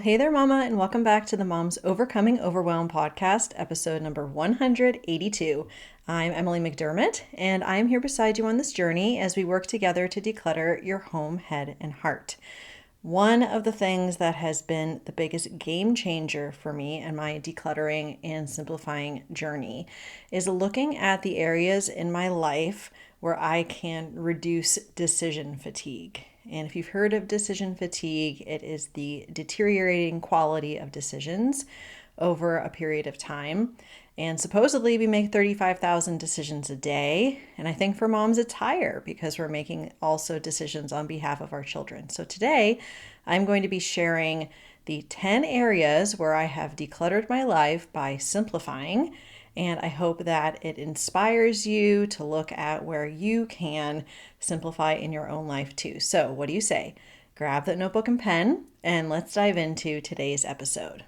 hey there, Mama, and welcome back to the Moms Overcoming Overwhelm podcast, episode number 182. I'm Emily McDermott, and I'm here beside you on this journey as we work together to declutter your home, head, and heart. One of the things that has been the biggest game changer for me and my decluttering and simplifying journey is looking at the areas in my life where I can reduce decision fatigue. And if you've heard of decision fatigue, it is the deteriorating quality of decisions over a period of time. And supposedly we make 35,000 decisions a day. And I think for moms it's higher because we're making also decisions on behalf of our children. So today I'm going to be sharing the 10 areas where I have decluttered my life by simplifying. And I hope that it inspires you to look at where you can simplify in your own life too. So what do you say? Grab that notebook and pen and let's dive into today's episode.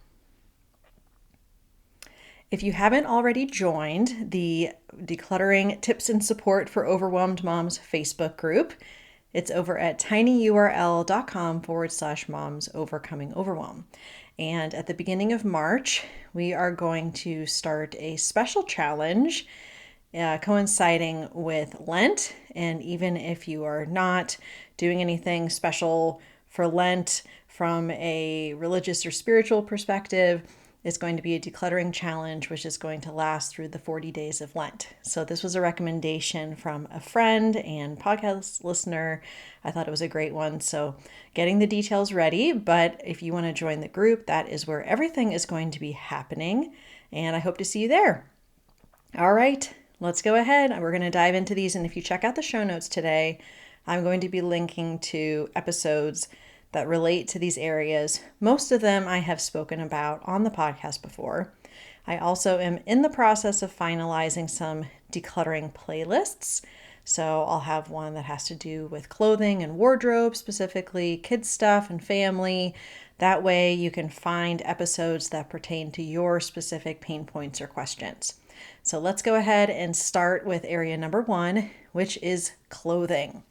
If you haven't already joined the Decluttering Tips and Support for Overwhelmed Moms Facebook group, it's over at tinyurl.com/moms overcoming overwhelm. And at the beginning of March, we are going to start a special challenge coinciding with Lent. And even if you are not doing anything special for Lent from a religious or spiritual perspective, it's going to be a decluttering challenge, which is going to last through the 40 days of Lent. So this was a recommendation from a friend and podcast listener. I thought it was a great one. So getting the details ready, but if you want to join the group, that is where everything is going to be happening. And I hope to see you there. All right, let's go ahead. We're going to dive into these. And if you check out the show notes today, I'm going to be linking to episodes that relate to these areas. Most of them I have spoken about on the podcast before. I also am in the process of finalizing some decluttering playlists. So I'll have one that has to do with clothing and wardrobe, specifically kids stuff and family. That way you can find episodes that pertain to your specific pain points or questions. So let's go ahead and start with area number 1, which is clothing.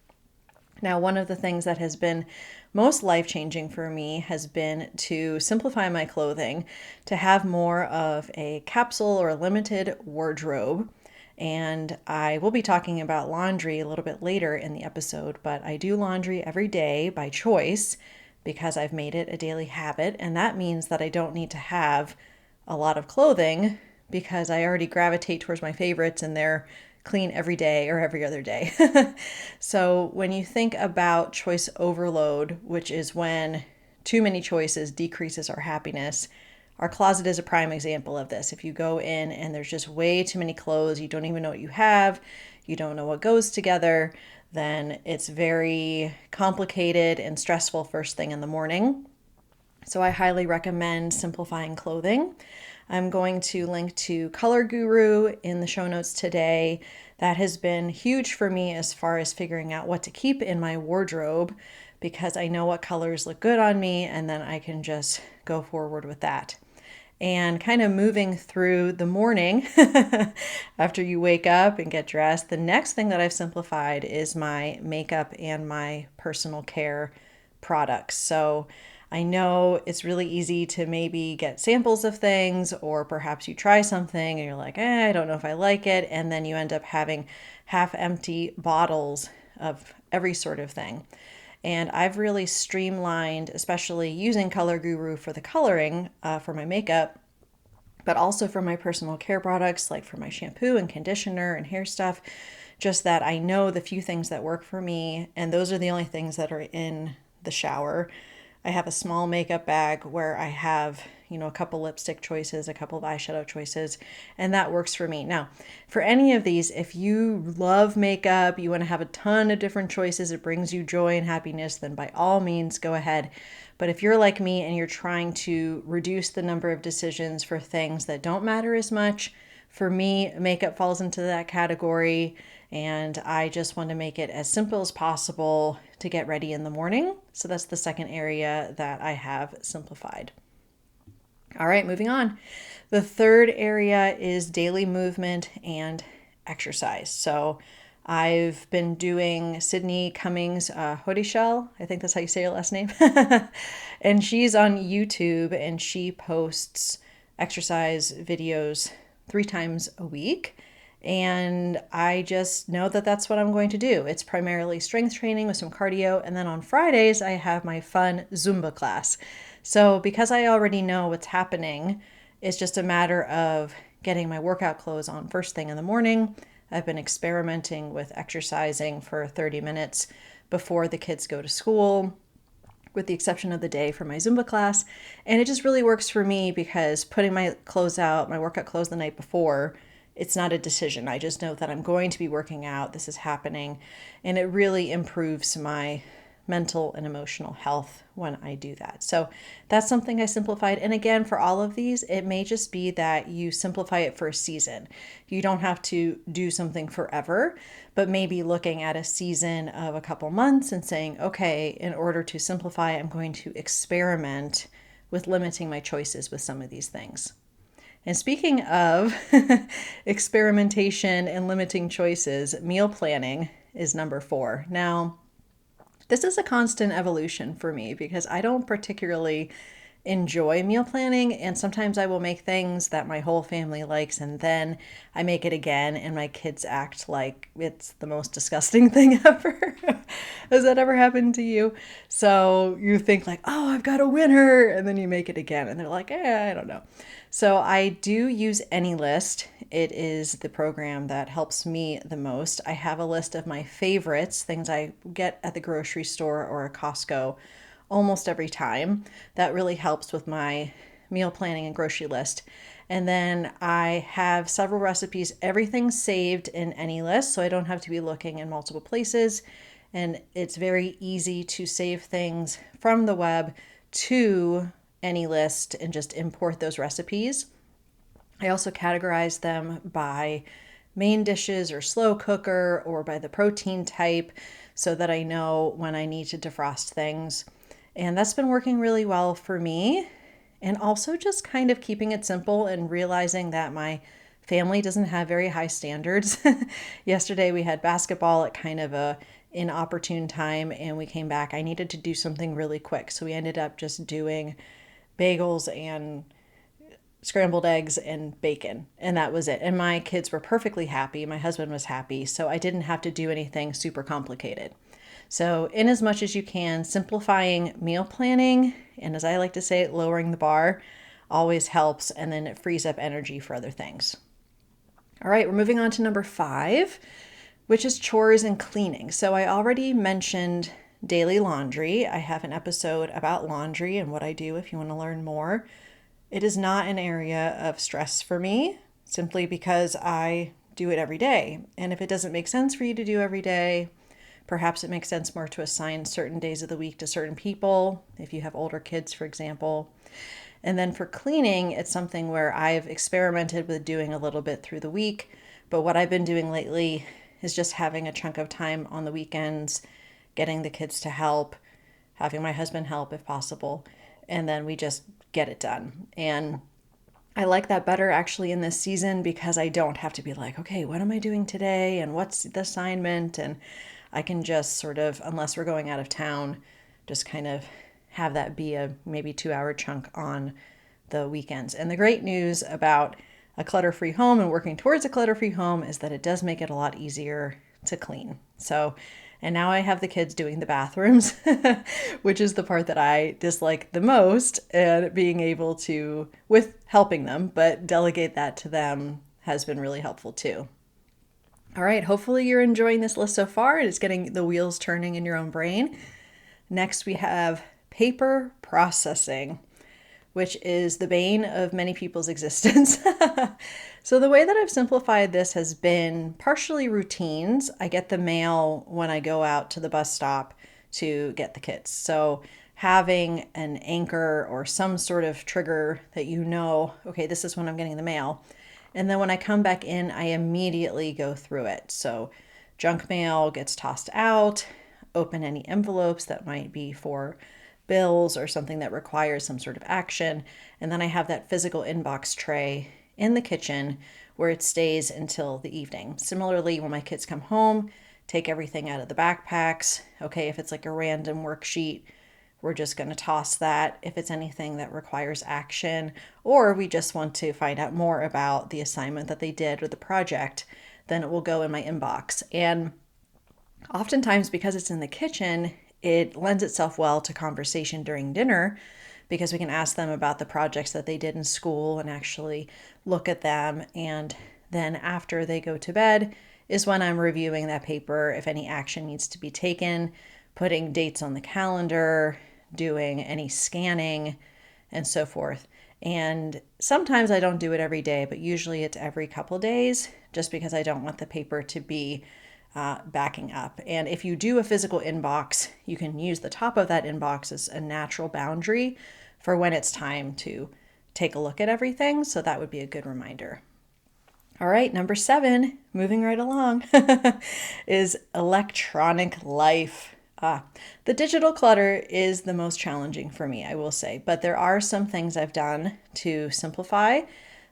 Now, one of the things that has been most life-changing for me has been to simplify my clothing, to have more of a capsule or limited wardrobe. And I will be talking about laundry a little bit later in the episode, but I do laundry every day by choice because I've made it a daily habit. And that means that I don't need to have a lot of clothing because I already gravitate towards my favorites and they're clean every day or every other day. So when you think about choice overload, which is when too many choices decreases our happiness, our closet is a prime example of this. If you go in and there's just way too many clothes, you don't even know what you have, you don't know what goes together, then it's very complicated and stressful first thing in the morning. So I highly recommend simplifying clothing. I'm going to link to Color Guru in the show notes today. That has been huge for me as far as figuring out what to keep in my wardrobe because I know what colors look good on me and then I can just go forward with that. And kind of moving through the morning after you wake up and get dressed, the next thing that I've simplified is my makeup and my personal care products. So I know it's really easy to maybe get samples of things, or perhaps you try something and you're like, I don't know if I like it. And then you end up having half empty bottles of every sort of thing. And I've really streamlined, especially using Color Guru for the coloring for my makeup, but also for my personal care products, like for my shampoo and conditioner and hair stuff, just that I know the few things that work for me. And those are the only things that are in the shower. I have a small makeup bag where I have, a couple lipstick choices, a couple of eyeshadow choices, and that works for me. Now, for any of these, if you love makeup, you want to have a ton of different choices, it brings you joy and happiness, then by all means, go ahead. But if you're like me and you're trying to reduce the number of decisions for things that don't matter as much, for me, makeup falls into that category, and I just want to make it as simple as possible to get ready in the morning. So that's the second area that I have simplified. All right, moving on. The third area is daily movement and exercise. So I've been doing Sydney Cummings Hodeschel. I think that's how you say her last name. And she's on YouTube and she posts exercise videos 3 times a week. And I just know that that's what I'm going to do. It's primarily strength training with some cardio. And then on Fridays, I have my fun Zumba class. So because I already know what's happening, it's just a matter of getting my workout clothes on first thing in the morning. I've been experimenting with exercising for 30 minutes before the kids go to school, with the exception of the day for my Zumba class. And it just really works for me because putting my clothes out, my workout clothes the night before, it's not a decision. I just know that I'm going to be working out. This is happening. And it really improves my mental and emotional health when I do that. So that's something I simplified. And again, for all of these, it may just be that you simplify it for a season. You don't have to do something forever, but maybe looking at a season of a couple months and saying, okay, in order to simplify, I'm going to experiment with limiting my choices with some of these things. And speaking of experimentation and limiting choices, meal planning is number 4. Now, this is a constant evolution for me because I don't particularly enjoy meal planning, and sometimes I will make things that my whole family likes and then I make it again and my kids act like it's the most disgusting thing ever. Has that ever happened to you? So you think like, oh, I've got a winner, and then you make it again and they're like, I don't know. So I do use AnyList. It is the program that helps me the most. I have a list of my favorites, things I get at the grocery store or a Costco almost every time. That really helps with my meal planning and grocery list. And then I have several recipes, everything saved in AnyList, so I don't have to be looking in multiple places. And it's very easy to save things from the web to AnyList and just import those recipes. I also categorize them by main dishes or slow cooker or by the protein type so that I know when I need to defrost things. And that's been working really well for me. And also just kind of keeping it simple and realizing that my family doesn't have very high standards. Yesterday we had basketball at kind of a inopportune time and we came back. I needed to do something really quick. So we ended up just doing bagels and scrambled eggs and bacon, and that was it. And my kids were perfectly happy. My husband was happy. So I didn't have to do anything super complicated. So, in as much as you can, simplifying meal planning, and as I like to say, lowering the bar always helps, and then it frees up energy for other things. All right, we're moving on to number 5, which is chores and cleaning. So, I already mentioned daily laundry. I have an episode about laundry and what I do if you want to learn more. It is not an area of stress for me simply because I do it every day. And if it doesn't make sense for you to do every day, perhaps it makes sense more to assign certain days of the week to certain people, if you have older kids, for example. And then for cleaning, it's something where I've experimented with doing a little bit through the week. But what I've been doing lately is just having a chunk of time on the weekends, getting the kids to help, having my husband help if possible, and then we just get it done. And I like that better actually in this season because I don't have to be like, okay, what am I doing today? And what's the assignment? And I can just sort of, unless we're going out of town, just kind of have that be a maybe 2-hour chunk on the weekends. And the great news about a clutter-free home and working towards a clutter-free home is that it does make it a lot easier to clean. So, and now I have the kids doing the bathrooms, which is the part that I dislike the most, and being able to, with helping them, but delegate that to them has been really helpful too. All right, hopefully you're enjoying this list so far and it's getting the wheels turning in your own brain. Next, we have paper processing, which is the bane of many people's existence. So the way that I've simplified this has been partially routines. I get the mail when I go out to the bus stop to get the kids. So having an anchor or some sort of trigger that you know, okay, this is when I'm getting the mail. And then when I come back in, I immediately go through it. So junk mail gets tossed out, open any envelopes that might be for bills or something that requires some sort of action. And then I have that physical inbox tray in the kitchen where it stays until the evening. Similarly, when my kids come home, take everything out of the backpacks. Okay, if it's like a random worksheet, we're just going to toss that. If it's anything that requires action, or we just want to find out more about the assignment that they did or the project, then it will go in my inbox. And oftentimes, because it's in the kitchen, it lends itself well to conversation during dinner because we can ask them about the projects that they did in school and actually look at them. And then after they go to bed is when I'm reviewing that paper, if any action needs to be taken, putting dates on the calendar, doing any scanning, and so forth. And sometimes I don't do it every day, but usually it's every couple days just because I don't want the paper to be backing up. And if you do a physical inbox, you can use the top of that inbox as a natural boundary for when it's time to take a look at everything. So that would be a good reminder. All right, number 7, moving right along, is electronic life. The digital clutter is the most challenging for me, I will say, but there are some things I've done to simplify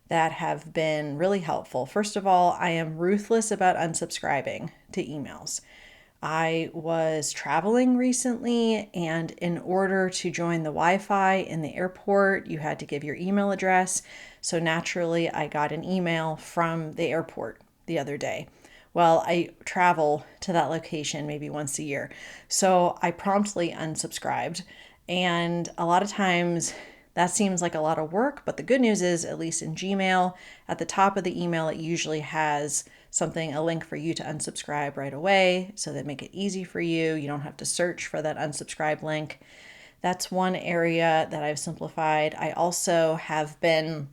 that have been really helpful. First of all, I am ruthless about unsubscribing to emails. I was traveling recently, and in order to join the Wi-Fi in the airport, you had to give your email address. So naturally, I got an email from the airport the other day. Well, I travel to that location maybe once a year. So I promptly unsubscribed. And a lot of times that seems like a lot of work, but the good news is, at least in Gmail, at the top of the email, it usually has a link for you to unsubscribe right away, so that make it easy for you. You don't have to search for that unsubscribe link. That's one area that I've simplified. I also have been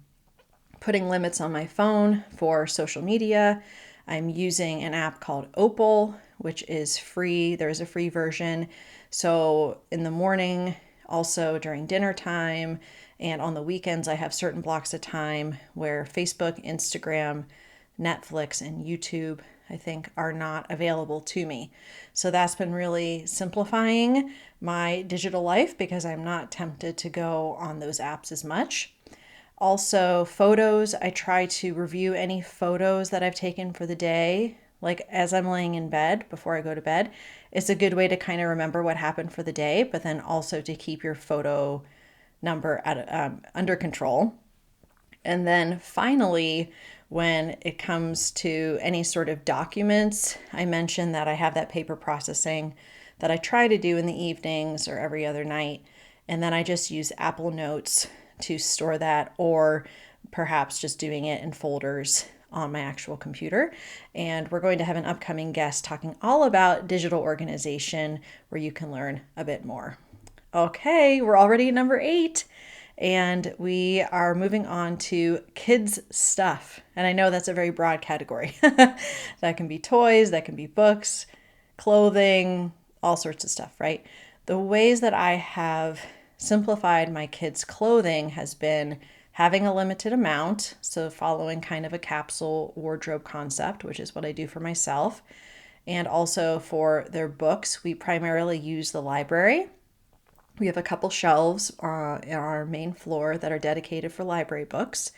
putting limits on my phone for social media. I'm using an app called Opal, which is free. There's a free version. So in the morning, also during dinner time, and on the weekends, I have certain blocks of time where Facebook, Instagram, Netflix, and YouTube, I think, are not available to me. So that's been really simplifying my digital life because I'm not tempted to go on those apps as much. Also, photos, I try to review any photos that I've taken for the day, like as I'm laying in bed before I go to bed. It's a good way to kind of remember what happened for the day, but then also to keep your photo number under control. And then finally, when it comes to any sort of documents, I mentioned that I have that paper processing that I try to do in the evenings or every other night. And then I just use Apple Notes to store that, or perhaps just doing it in folders on my actual computer. And we're going to have an upcoming guest talking all about digital organization where you can learn a bit more. Okay, we're already at number 8. And we are moving on to kids' stuff. And I know that's a very broad category. That can be toys, that can be books, clothing, all sorts of stuff, right? The ways that I have simplified my kids' clothing has been having a limited amount, so following kind of a capsule wardrobe concept, which is what I do for myself. And also for their books, we primarily use the library. We have a couple shelves in our main floor that are dedicated for library books.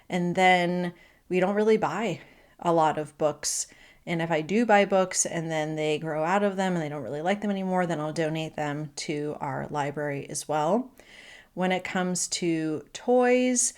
And then we don't really buy a lot of books. And if I do buy books and then they grow out of them and they don't really like them anymore, then I'll donate them to our library as well. When it comes to toys,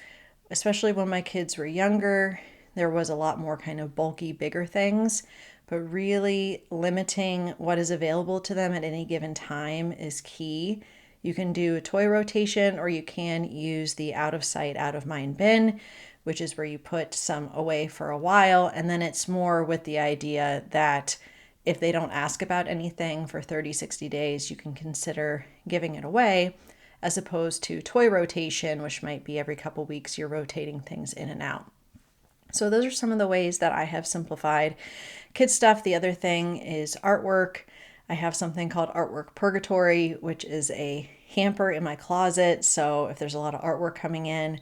especially when my kids were younger, there was a lot more kind of bulky, bigger things. But really limiting what is available to them at any given time is key. You can do a toy rotation, or you can use the out of sight, out of mind bin, which is where you put some away for a while. And then it's more with the idea that if they don't ask about anything for 30, 60 days, you can consider giving it away, as opposed to toy rotation, which might be every couple weeks you're rotating things in and out. So those are some of the ways that I have simplified kid stuff. The other thing is artwork. I have something called Artwork Purgatory, which is a hamper in my closet. So if there's a lot of artwork coming in,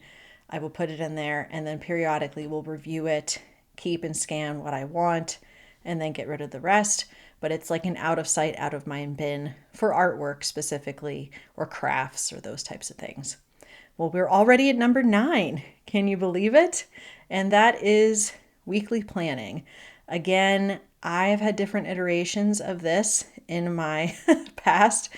I will put it in there, and then periodically we'll review it, keep and scan what I want, and then get rid of the rest. But it's like an out of sight, out of mind bin for artwork specifically, or crafts, or those types of things. Well, we're already at number 9. Can you believe it? And that is weekly planning. Again, I have had different iterations of this in my past,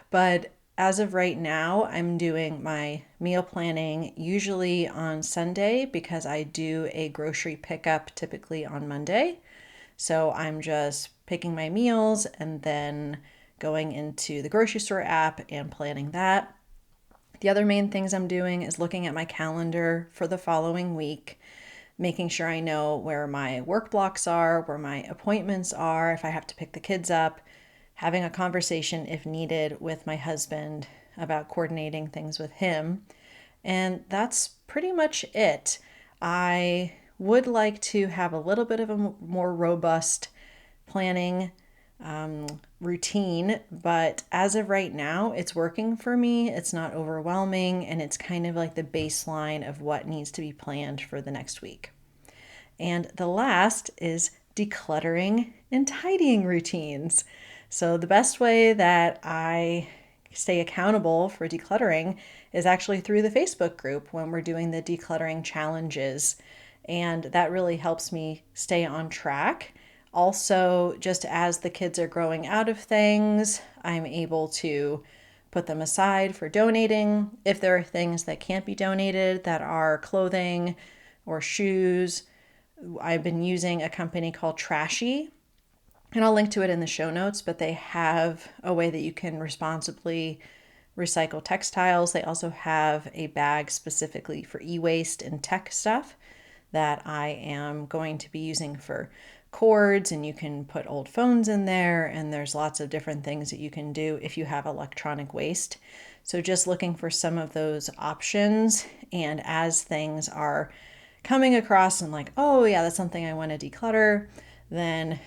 but as of right now, I'm doing my meal planning usually on Sunday because I do a grocery pickup typically on Monday. So I'm just picking my meals and then going into the grocery store app and planning that. The other main things I'm doing is looking at my calendar for the following week, making sure I know where my work blocks are, where my appointments are, if I have to pick the kids up, having a conversation if needed with my husband about coordinating things with him. And that's pretty much it. I would like to have a little bit of a more robust planning routine, but as of right now, it's working for me. It's not overwhelming, and it's kind of like the baseline of what needs to be planned for the next week. And the last is decluttering and tidying routines. So, the best way that I stay accountable for decluttering is actually through the Facebook group when we're doing the decluttering challenges. And that really helps me stay on track. Also, just as the kids are growing out of things, I'm able to put them aside for donating. If there are things that can't be donated that are clothing or shoes, I've been using a company called Trashy, and I'll link to it in the show notes, but they have a way that you can responsibly recycle textiles. They also have a bag specifically for e-waste and tech stuff that I am going to be using for cords, and you can put old phones in there, and there's lots of different things that you can do if you have electronic waste. So just looking for some of those options, and as things are coming across and like, oh yeah, that's something I want to declutter, then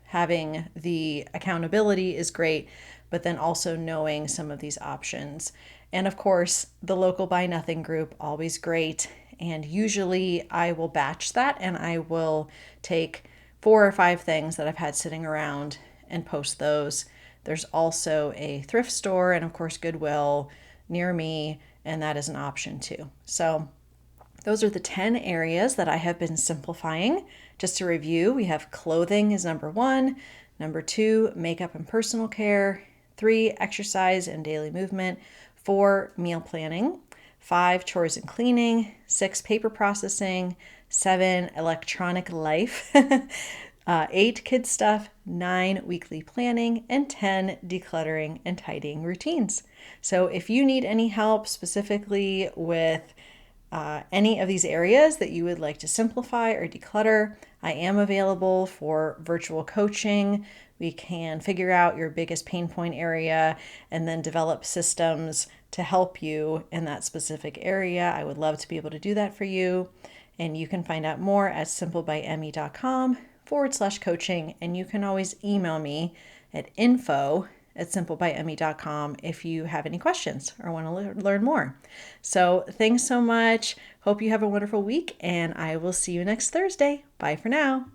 having the accountability is great, but then also knowing some of these options. And of course, the local Buy Nothing group, always great. And usually I will batch that and I will take 4 or 5 things that I've had sitting around and post those. There's also a thrift store and, of course, Goodwill near me, and that is an option too. So those are the 10 areas that I have been simplifying. Just to review, we have clothing is number 1, number 2, makeup and personal care, 3, exercise and daily movement, 4, meal planning, 5, chores and cleaning, 6, paper processing, 7, electronic life, 8, kids stuff, 9, weekly planning, and 10, decluttering and tidying routines. So if you need any help specifically with any of these areas that you would like to simplify or declutter, I am available for virtual coaching. We can figure out your biggest pain point area and then develop systems to help you in that specific area. I would love to be able to do that for you. And you can find out more at simplebyemmy.com/coaching. And you can always email me at info@simplebyemmy.com if you have any questions or want to learn more. So thanks so much. Hope you have a wonderful week, and I will see you next Thursday. Bye for now.